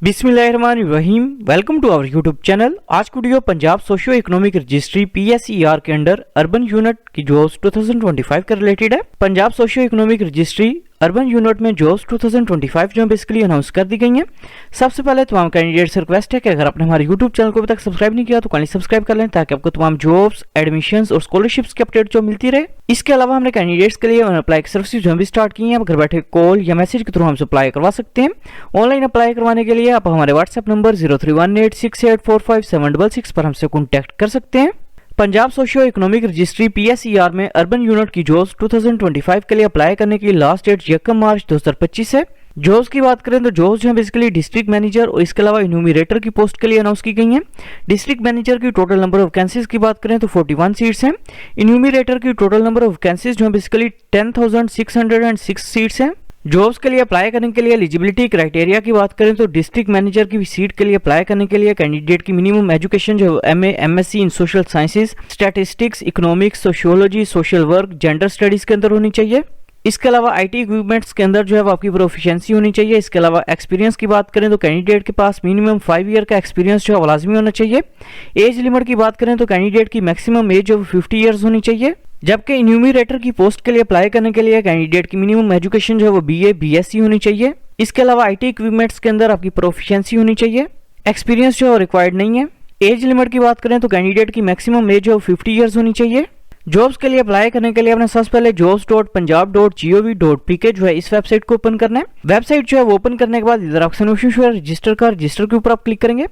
बिस्मिल्लाहिर्रहमानिर्रहीम। Welcome to our YouTube channel. आज की video Punjab socio economic registry PSER के अंडर अर्बन यूनिट की जॉब्स 2025 का रिलेटेड है। Punjab socio economic registry urban unit में जॉब्स 2025 जो बेसिकली अनाउंस कर दी गई हैं। सबसे पहले तमाम कैंडिडेट से रिक्वेस्ट है कि अगर आपने हमारे यूट्यूब चैनल को अभी तक सब्सक्राइब नहीं किया तो काइंडली सब्सक्राइब कर लें ताकि आपको तमाम जॉब्स, एडमिशंस और स्कॉलरशिप्स की अपडेट जो मिलती रहे। इसके अलावा हमने कैंडिडेट्स के लिए अप्लाई सर्विसेज जो भी स्टार्ट की हैं। आप घर बैठे कॉल या मैसेज के थ्रू हमसे अप्लाई करवा सकते हैं। ऑनलाइन अप्लाई करवाने के लिए आप हमारे व्हाट्सएप नंबर 0318684576 पर हमसे कॉन्टैक्ट कर सकते हैं। Punjab socio economic registry PSER में अर्बन यूनिट की जॉब्स 2025 के लिए अप्लाई करने की लास्ट डेट 1 मार्च 2025 है। जॉब्स की बात करें तो जॉब्स जो है बेसिकली डिस्ट्रिक्ट मैनेजर और इसके अलावा इन्यूमरेटर की पोस्ट के लिए अनाउंस की गई हैं। डिस्ट्रिक्ट मैनेजर की टोटल नंबर ऑफ वैकेंसीज की बात करें तो 41 सीट्स हैं। इन्यूमरेटर की टोटल नंबर ऑफ वैकेंसीज जो है बेसिकली 10,606 सीट्स हैं। जॉब्स के लिए अप्लाई करने के लिए एलिजिबिलिटी क्राइटेरिया की बात करें तो डिस्ट्रिक्ट मैनेजर की सीट के लिए अप्लाई करने के लिए कैंडिडेट की मिनिमम एजुकेशन जो MA MSc in social sciences, statistics, economics, sociology, social work, gender studies के अंदर होनी चाहिए। इसके अलावा IT इक्विपमेंट्स के अंदर जो है वो आपकी प्रोफिशिएंसी होनी चाहिए। इसके अलावा एक्सपीरियंस की बात करें तो कैंडिडेट के पास मिनिमम 5 ईयर का एक्सपीरियंस जो है वो लाजमी होना चाहिए। एज लिमिट की बात करें तो कैंडिडेट की मैक्सिमम एज जो 50 ईयर्स होनी चाहिए। जबकि इन्यूमरेटर की पोस्ट के लिए अप्लाई करने के लिए कैंडिडेट की मिनिमम एजुकेशन जो है वो BA BSc होनी चाहिए। इसके अलावा IT इक्विपमेंट्स के अंदर आपकी प्रोफिशिएंसी होनी चाहिए। एक्सपीरियंस जो है रिक्वायर्ड नहीं है। एज लिमिट की बात करें तो कैंडिडेट की मैक्सिमम एज जो 50 ईयर्स होनी चाहिए। जॉब्स के लिए अप्लाई करने के लिए आपने सबसे पहले jobs.punjab.gov.pk जो है इस वेबसाइट को ओपन करना है। वेबसाइट जो है वो ओपन करने के बाद इधर ऑप्शन रजिस्टर का रजिस्टर के ऊपर आप क्लिक करेंगे।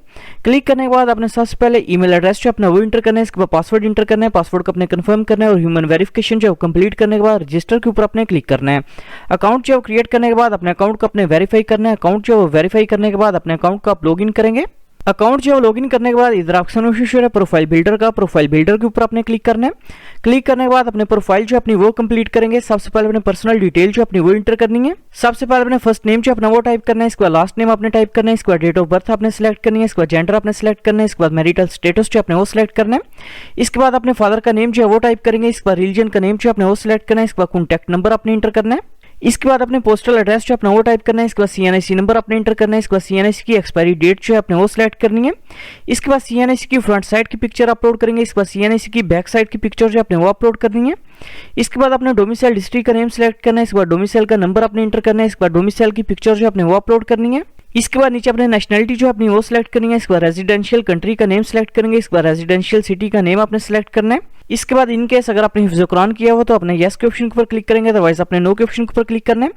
क्लिक करने के बाद आपने सबसे पहले ईमेल एड्रेस जो अपना वो इंटर करना है। इसके बाद पासवर्ड इंटर करना है। पासवर्ड को अपने कंफर्म करना है और ह्यूमन वेरिफिकेशन जो है कंप्लीट करने के बाद रजिस्टर के ऊपर अपने क्लिक करना है। अकाउंट जो क्रिएट करने के बाद अपने अकाउंट को अपने वेरीफाई करना है। अकाउंट जो वेरीफाई करने के बाद अपने अकाउंट को आप लॉग इन करेंगे। अकाउंट जो लॉगिन करने के बाद इधर ऑप्शन है प्रोफाइल बिल्डर का। प्रोफाइल बिल्डर के ऊपर आपने क्लिक करना है। क्लिक करने के बाद अपने प्रोफाइल जो अपनी वो कंप्लीट करेंगे। सबसे पहले अपने पर्सनल डिटेल जो अपनी वो इंटर करनी है। सबसे पहले अपने फर्स्ट नेम जो अपना वो टाइप करना है। इसके बाद लास्ट नेम आपने टाइप करना है। इसके बाद डेट ऑफ बर्थ आपने सेलेक्ट करनी है। इसके बाद जेंडर आपने सेलेक्ट करना है। इसके बाद मैरिटल स्टेटस जो अपने वो सिलेक्ट करना है। इसके बाद अपने फादर का नेम जो है वो टाइप करेंगे। इसके बाद रिलीजन का नेम जो अपने वो सिलेक्ट करना है। इसके बाद कॉन्टैक्ट नंबर आपने इंटर करना है। इसके बाद अपने पोस्टल एड्रेस जो अपना वो टाइप करना है। इसके बाद CNIC नंबर अपने इंटर करना है। इसके बाद CNIC की एक्सपायरी डेट जो है अपने वो सिलेक्ट करनी है। इसके बाद CNIC की फ्रंट साइड की पिक्चर अपलोड करेंगे। इसके बाद CNIC की बैक साइड की पिक्चर जो अपने वो अपलोड करनी है। इसके बाद अपने डोमिसाइल डिस्ट्रिक्ट का नेम सिलेक्ट करना है। इसके बाद डोमिसाइल का नंबर अपने इंटर करना है। इसके बाद डोमिसाइल की पिक्चर जो अपने वो अपलोड करनी है। इसके बाद नीचे अपने नेशनलिटी जो अपनी वो सिलेक्ट करनी है। इसके बाद रेजिडेंशियल कंट्री का नेम सिलेक्ट करेंगे। इसके बाद रेजिडेंशियल सिटी का नेम आपने सिलेक्ट करना है। इसके बाद इनकेस अगर आपने हिफ्ज़ कुरान किया हो तो अपने यस के ऑप्शन के ऊपर क्लिक करेंगे, अदरवाइज अपने नो के ऑप्शन के ऊपर क्लिक करना है।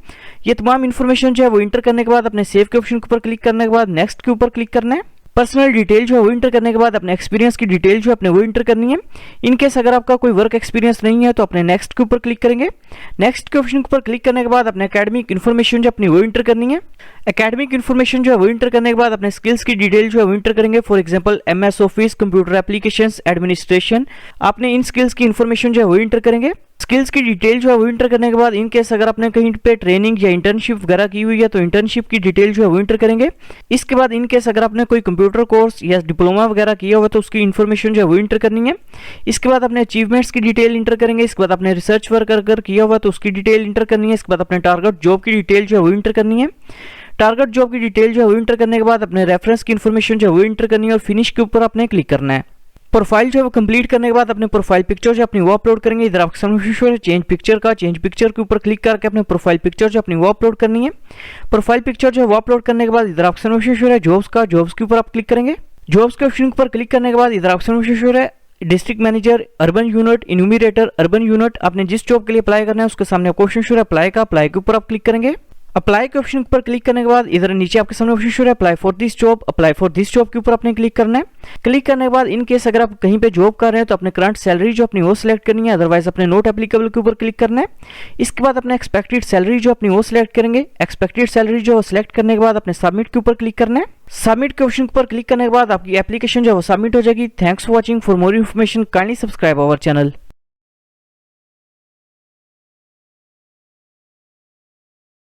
ये तमाम इन्फॉर्मेशन जो है वो इंटर करने के बाद अपने सेव के ऑप्शन के ऊपर क्लिक करने के बाद नेक्स्ट के ऊपर क्लिक करना है। पर्सनल डिटेल जो है वो इंटर करने के बाद अपने एक्सपीरियंस की डिटेल जो है अपने वो इंटर करनी है। इनकेस अगर आपका कोई वर्क एक्सपीरियंस नहीं है तो अपने नेक्स्ट के ऊपर क्लिक करेंगे। नेक्स्ट के ऑप्शन के ऊपर क्लिक करने के बाद अपने एकेडमिक इन्फॉर्मेशन जो अपनी वो इंटर करनी है। एकेडमिक इन्फॉर्मेशन जो है वो इंटर करने के बाद अपने स्किल्स की डिटेल जो है वो इंटर करेंगे। For example MS office, computer applications, administration, आपने इन स्किल्स की इन्फॉर्मेशन जो है वो इंटर करेंगे। स्किल्स की डिटेल जो है वो इंटर करने के बाद इनकेस अगर आपने कहीं पे ट्रेनिंग या इंटर्नशिप वगैरह की हुई है तो इंटर्नशिप की डिटेल जो है वो इंटर करेंगे। इसके बाद इनकेस अगर आपने कोई कंप्यूटर कोर्स या डिप्लोमा वगैरह किया हुआ तो उसकी इन्फॉर्मेशन जो है वो इंटर करनी है। इसके बाद अपने अचीवमेंट्स की डिटेल इंटर करेंगे। इसके बाद अपने रिसर्च वर्क अगर किया हुआ तो उसकी डिटेल इंटर करनी है। इसके बाद अपने टारगेट जॉब की डिटेल जो है वो इंटर करनी है। टारगेट जॉब की डिटेल जो है वो इंटर करने के बाद अपने रेफरेंस की इन्फॉर्मेशन जो है वो इंटर करनी है और फिनिश के ऊपर आपने क्लिक करना है। प्रोफाइल जो है वो कंप्लीट करने के बाद अपने प्रोफाइल पिक्चर जो अपनी वो अपलोड करेंगे। इधर ऑप्शन है चेंज पिक्चर का। चेंज पिक्चर के ऊपर क्लिक करके अपने प्रोफाइल पिक्चर जो अपनी वो अपलोड करनी है। प्रोफाइल पिक्चर जो है वो अपलोड करने के बाद इधर ऑप्शन है जॉब्स का। जॉब्स के ऊपर आप क्लिक करेंगे। जॉब्स के ऑप्शन पर क्लिक करने के बाद इधर ऑप्शन है district manager, urban unit, enumerator, urban unit. आपने जिस जॉब के लिए अप्लाई करना है उसके सामने क्वेश्चन अप्लाई का। अप्लाई के ऊपर आप क्लिक करेंगे। अप्लाई के ऑप्शन पर क्लिक करने के बाद इधर नीचे आपके सामने ऑप्शन है apply for this job. Apply for this job के ऊपर आपने क्लिक करना है। क्लिक करने के बाद इन केस अगर आप कहीं पे जॉब कर रहे हैं तो अपने करंट सैलरी जो अपनी वो सिलेक्ट करनी है, अदरवाइज अपने नॉट एप्लीकेबल के ऊपर क्लिक करना है। इसके बाद अपने एक्सपेक्टेड सैलरी जो अपनी वो सिलेक्ट करेंगे। एक्सपेक्टेड सैलरी जो सिलेक्ट करने के बाद अपने सबमिट के ऊपर क्लिक करना है। सबमिट के ऑप्शन पर क्लिक करने के बाद आपकी एप्लीकेशन जो है वो सबमिट हो जाएगी। Thanks for watching. For more information kindly subscribe our channel.